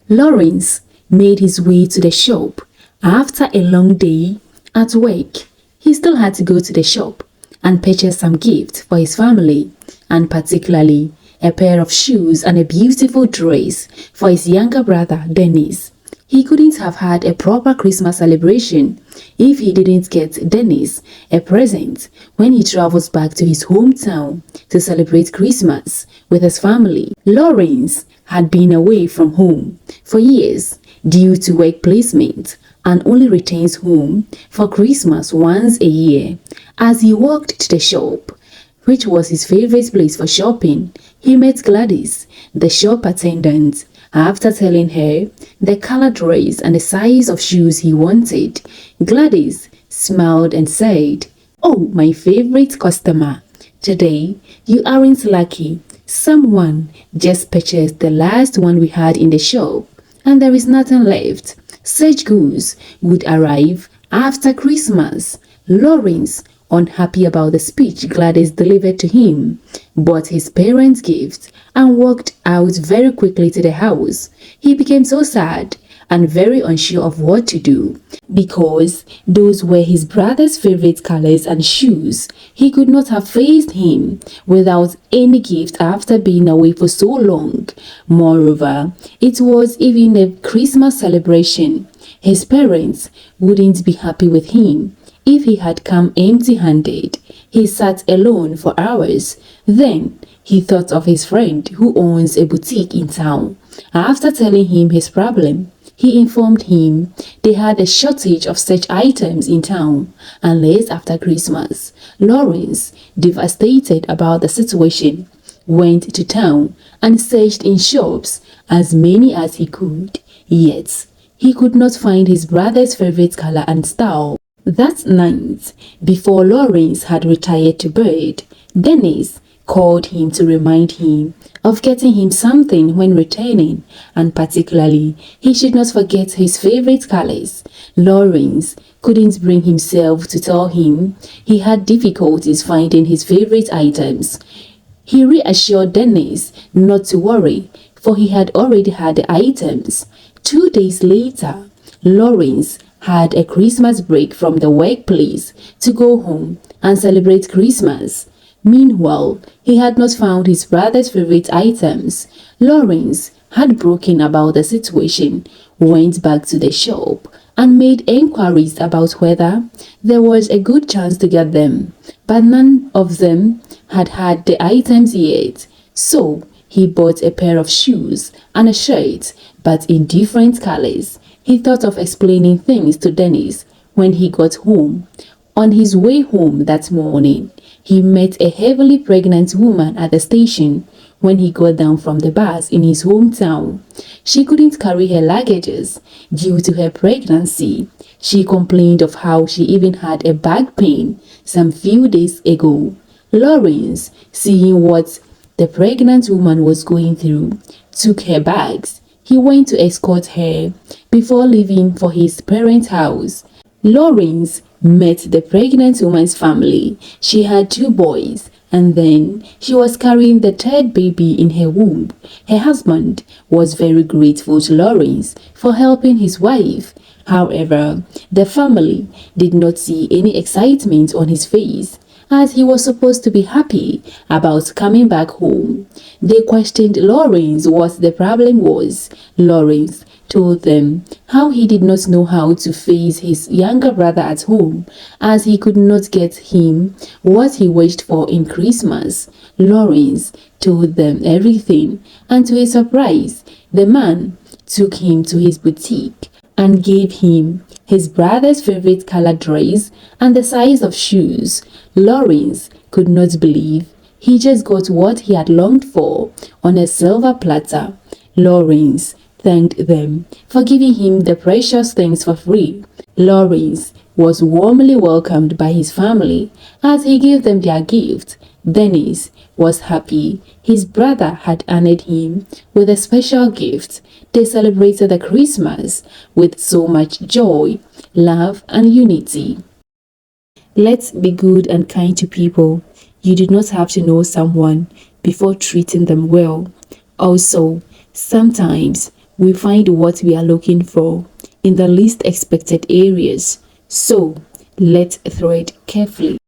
Lawrence made his way to the shop. After a long day at work, he still had to go to the shop and purchase some gifts for his family, and particularly a pair of shoes and a beautiful dress for his younger brother, Dennis. He couldn't have had a proper Christmas celebration if he didn't get Dennis a present when he travels back to his hometown to celebrate Christmas with his family. Lawrence had been away from home for years due to work placement and only returns home for Christmas once a year. As he walked to the shop, which was his favorite place for shopping, he met Gladys, the shop attendant. After telling her the color dress and the size of shoes he wanted, Gladys smiled and said, "Oh, my favorite customer. Today, you aren't lucky. Someone just purchased the last one we had in the shop, and there is nothing left. Such goods would arrive after Christmas." Lawrence, unhappy about the speech Gladys delivered to him, bought his parents' gift and walked out very quickly to the house. He became so sad and very unsure of what to do because those were his brother's favorite colors and shoes. He could not have faced him without any gift after being away for so long. Moreover, it was even a Christmas celebration. His parents wouldn't be happy with him if he had come empty-handed. He sat alone for hours. Then he thought of his friend who owns a boutique in town. After telling him his problem, he informed him they had a shortage of such items in town unless after Christmas. Lawrence, devastated about the situation, went to town and searched in shops as many as he could. Yet, he could not find his brother's favorite color and style. That night, before Lawrence had retired to bed, Dennis called him to remind him of getting him something when returning, and particularly he should not forget his favorite colors. Lawrence couldn't bring himself to tell him he had difficulties finding his favorite items. He reassured Dennis not to worry, for he had already had the items. 2 days later, Lawrence had a Christmas break from the workplace to go home and celebrate Christmas. Meanwhile, he had not found his brother's favorite items. Lawrence, heartbroken about the situation, went back to the shop and made enquiries about whether there was a good chance to get them, but none of them had had the items yet. So he bought a pair of shoes and a shirt, but in different colors. He thought of explaining things to Dennis when he got home. On his way home that morning, he met a heavily pregnant woman at the station. When he got down from the bus in his hometown, she couldn't carry her luggages due to her pregnancy. She complained of how she even had a back pain some few days ago. Lawrence, seeing what the pregnant woman was going through, took her bags. He went to escort her before leaving for his parents' house. Lawrence met the pregnant woman's family. She had 2 boys, and then she was carrying the 3rd baby in her womb. Her husband was very grateful to Lawrence for helping his wife. However, the family did not see any excitement on his face, as he was supposed to be happy about coming back home. They questioned Lawrence what the problem was. Lawrence told them how he did not know how to face his younger brother at home, as he could not get him what he wished for in Christmas. Lawrence told them everything, and to his surprise, the man took him to his boutique and gave him his brother's favorite color dress and the size of shoes. Lawrence could not believe he just got what he had longed for on a silver platter. Lawrence thanked them for giving him the precious things for free. Lawrence was warmly welcomed by his family as he gave them their gift. Dennis was happy his brother had honored him with a special gift. They celebrated the Christmas with so much joy, love, and unity. Let's be good and kind to people. You do not have to know someone before treating them well. Also, sometimes we find what we are looking for in the least expected areas. So let's thread carefully.